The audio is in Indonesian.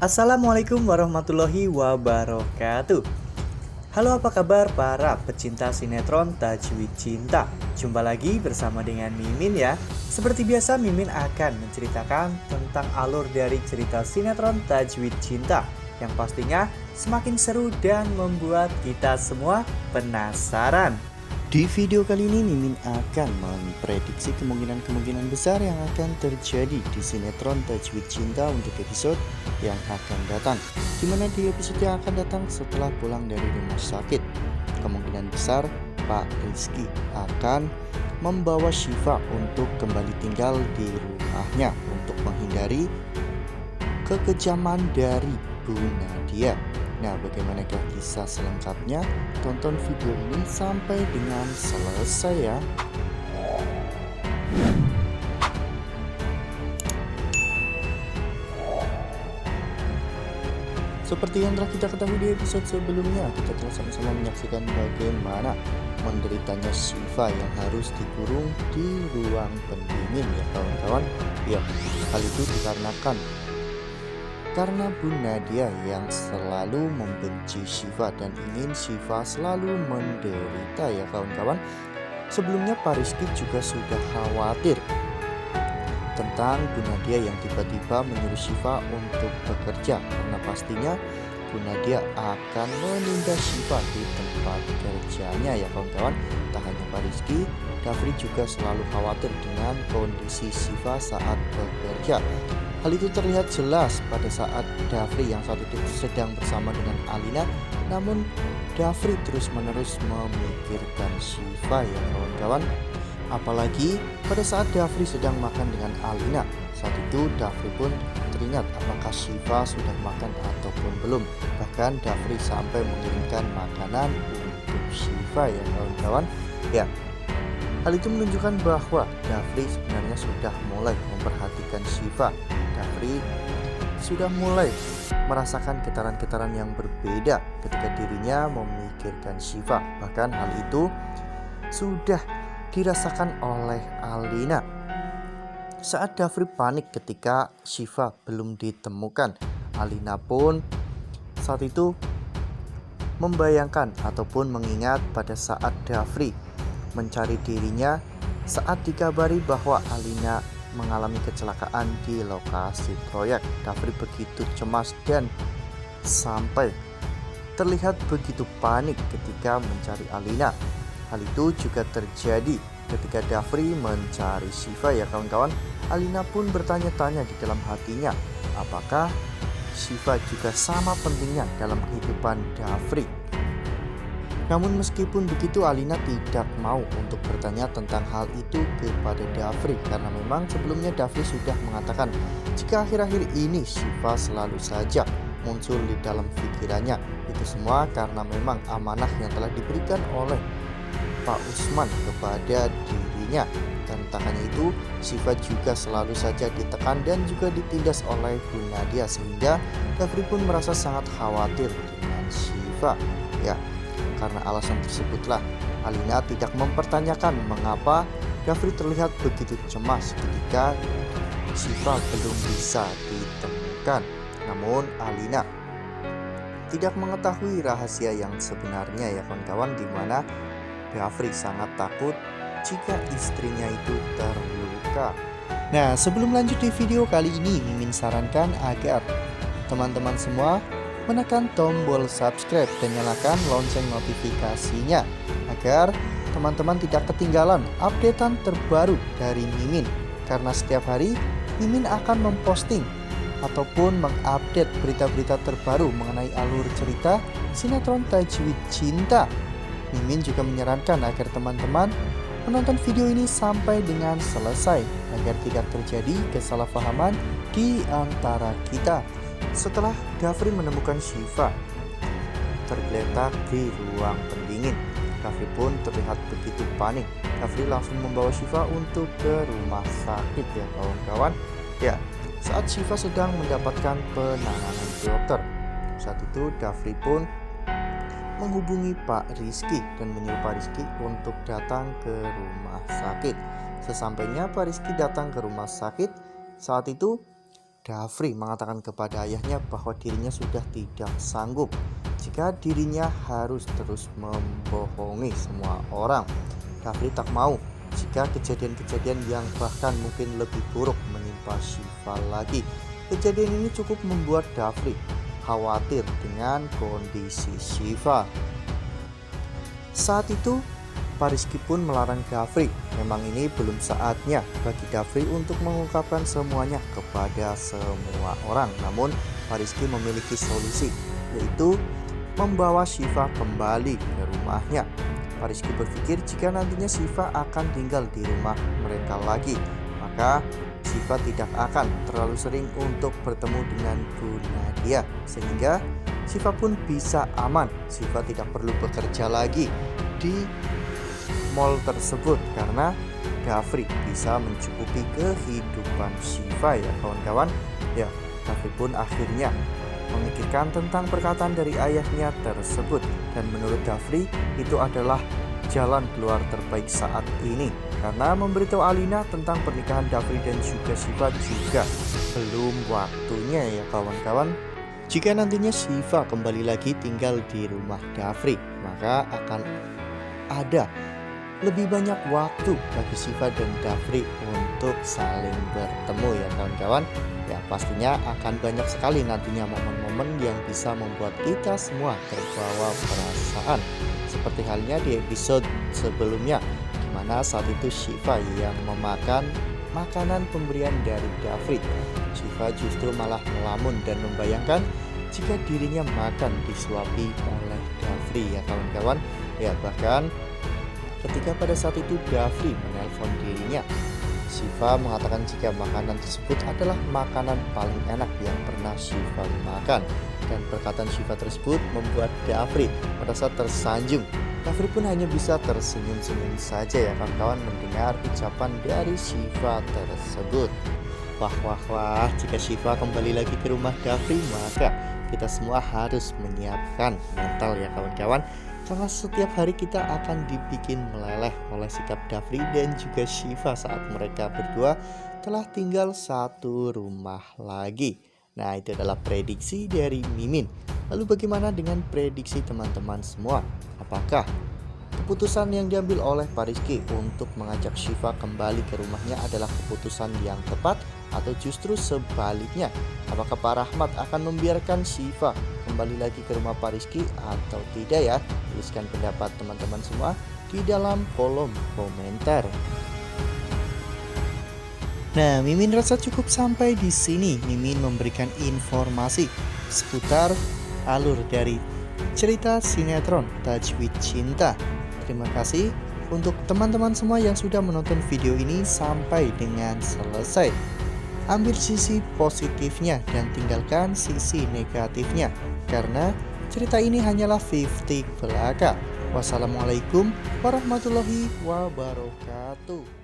Assalamualaikum warahmatullahi wabarakatuh. Halo, apa kabar para pecinta sinetron Tajwid Cinta? Jumpa lagi bersama dengan Mimin ya. Seperti biasa, Mimin akan menceritakan tentang alur dari cerita sinetron Tajwid Cinta yang pastinya semakin seru dan membuat kita semua penasaran. Di video kali ini Mimin akan memprediksi kemungkinan-kemungkinan besar yang akan terjadi di sinetron Tajwid Cinta untuk episode yang akan datang. Dimana di episode yang akan datang setelah pulang dari rumah sakit, kemungkinan besar Pak Rizky akan membawa Syifa untuk kembali tinggal di rumahnya untuk menghindari kekejaman dari Bu Nadia. Nah, bagaimanakah kisah selengkapnya? Tonton video ini sampai dengan selesai ya. Seperti yang telah kita ketahui di episode sebelumnya, kita telah sama-sama menyaksikan bagaimana menderitanya Syifa yang harus dikurung di ruang pendingin ya kawan-kawan. Ya, hal itu dikarenakan karena Bu Nadia yang selalu membenci Syifa dan ingin Syifa selalu menderita ya kawan-kawan. Sebelumnya Pak Rizky juga sudah khawatir tentang Bu Nadia yang tiba-tiba menyuruh Syifa untuk bekerja, karena pastinya Bu Nadia akan menindak Syifa di tempat kerjanya ya kawan-kawan. Tak hanya Pak Rizky, Dafri juga selalu khawatir dengan kondisi Syifa saat bekerja. Hal itu terlihat jelas pada saat Dafri yang saat itu sedang bersama dengan Alina, namun Dafri terus-menerus memikirkan Syifa ya kawan-kawan. Apalagi pada saat Dafri sedang makan dengan Alina, saat itu Dafri pun teringat apakah Syifa sudah makan ataupun belum. Bahkan Dafri sampai mengirimkan makanan untuk Syifa ya kawan-kawan. Ya, hal itu menunjukkan bahwa Dafri sebenarnya sudah mulai memperhatikan Syifa. Dafri sudah mulai merasakan getaran-getaran yang berbeda ketika dirinya memikirkan Syifa. Bahkan hal itu sudah dirasakan oleh Alina saat Dafri panik ketika Syifa belum ditemukan. Alina pun saat itu membayangkan ataupun mengingat pada saat Dafri mencari dirinya saat dikabari bahwa Alina mengalami kecelakaan di lokasi proyek. Dafri begitu cemas dan sampai terlihat begitu panik ketika mencari Alina. Hal itu juga terjadi ketika Dafri mencari Syifa ya kawan-kawan. Alina pun bertanya-tanya di dalam hatinya, apakah Syifa juga sama pentingnya dalam kehidupan Dafri. Namun meskipun begitu, Alina tidak mau untuk bertanya tentang hal itu kepada Dafri, karena memang sebelumnya Dafri sudah mengatakan jika akhir-akhir ini Syifa selalu saja muncul di dalam pikirannya. Itu semua karena memang amanah yang telah diberikan oleh Pak Usman kepada dirinya. Dan tak hanya itu, Syifa juga selalu saja ditekan dan juga ditindas oleh Bu Nadia, sehingga Dafri pun merasa sangat khawatir dengan Syifa. Ya, karena alasan tersebutlah Alina tidak mempertanyakan mengapa Dafri terlihat begitu cemas ketika Syifa belum bisa ditemukan. Namun Alina tidak mengetahui rahasia yang sebenarnya ya kawan-kawan, di mana Dafri sangat takut jika istrinya itu terluka. Nah, sebelum lanjut di video kali ini, Mimin sarankan agar teman-teman semua menekan tombol subscribe dan nyalakan lonceng notifikasinya agar teman-teman tidak ketinggalan updatean terbaru dari Mimin. Karena setiap hari Mimin akan memposting ataupun mengupdate berita-berita terbaru mengenai alur cerita sinetron Tajwid Cinta. Mimin juga menyarankan agar teman-teman menonton video ini sampai dengan selesai agar tidak terjadi kesalahpahaman di antara kita. Setelah Dafri menemukan Syifa tergeletak di ruang pendingin, Dafri pun terlihat begitu panik. Dafri langsung membawa Syifa untuk ke rumah sakit ya kawan-kawan. Ya, saat Syifa sedang mendapatkan penanganan dokter, saat itu Dafri pun menghubungi Pak Rizky dan menyuruh Pak Rizky untuk datang ke rumah sakit. Sesampainya Pak Rizky datang ke rumah sakit, saat itu Dafri mengatakan kepada ayahnya bahwa dirinya sudah tidak sanggup jika dirinya harus terus membohongi semua orang. Dafri tak mau jika kejadian-kejadian yang bahkan mungkin lebih buruk menimpa Syifa lagi. Kejadian ini cukup membuat Dafri khawatir dengan kondisi Syifa. Saat itu Rizky pun melarang Dafri. Memang ini belum saatnya bagi Dafri untuk mengungkapkan semuanya kepada semua orang. Namun Rizky memiliki solusi, yaitu membawa Syifa kembali ke rumahnya. Rizky berpikir jika nantinya Syifa akan tinggal di rumah mereka lagi, maka Syifa tidak akan terlalu sering untuk bertemu dengan Bu Nadia, sehingga Syifa pun bisa aman. Syifa tidak perlu bekerja lagi di mall tersebut karena Dafri bisa mencukupi kehidupan Syifa ya kawan-kawan. Ya, Dafri pun akhirnya memikirkan tentang perkataan dari ayahnya tersebut, dan menurut Dafri itu adalah jalan keluar terbaik saat ini, karena memberitahu Alina tentang pernikahan Dafri dan juga Syifa juga belum waktunya ya kawan-kawan. Jika nantinya Syifa kembali lagi tinggal di rumah Dafri, maka akan ada lebih banyak waktu bagi Syifa dan Dafri untuk saling bertemu ya kawan-kawan. Ya, pastinya akan banyak sekali nantinya momen-momen yang bisa membuat kita semua terbawa perasaan, seperti halnya di episode sebelumnya, dimana saat itu Syifa yang memakan makanan pemberian dari Dafri. Syifa justru malah melamun dan membayangkan jika dirinya makan disuapi oleh Dafri ya kawan-kawan. Ya, bahkan ketika pada saat itu Dafri menelpon dirinya, Syifa mengatakan jika makanan tersebut adalah makanan paling enak yang pernah Syifa makan. Dan perkataan Syifa tersebut membuat Dafri merasa tersanjung. Dafri pun hanya bisa tersenyum-senyum saja ya kawan-kawan mendengar ucapan dari Syifa tersebut. Wah, jika Syifa kembali lagi ke rumah Dafri, maka kita semua harus menyiapkan mental ya kawan-kawan, karena setiap hari kita akan dibikin meleleh oleh sikap Dafri dan juga Syifa saat mereka berdua telah tinggal satu rumah lagi. Nah, itu adalah prediksi dari Mimin. Lalu bagaimana dengan prediksi teman-teman semua? Apakah keputusan yang diambil oleh Rizky untuk mengajak Syifa kembali ke rumahnya adalah keputusan yang tepat, atau justru sebaliknya? Apakah Pak Rahmat akan membiarkan Syifa kembali lagi ke rumah Rizky atau tidak ya? Tuliskan pendapat teman-teman semua di dalam kolom komentar. Nah, Mimin rasa cukup sampai di sini. Mimin memberikan informasi seputar alur dari cerita sinetron Tajwid Cinta. Terima kasih untuk teman-teman semua yang sudah menonton video ini sampai dengan selesai. Ambil sisi positifnya dan tinggalkan sisi negatifnya, karena cerita ini hanyalah 50 belaka. Wassalamualaikum warahmatullahi wabarakatuh.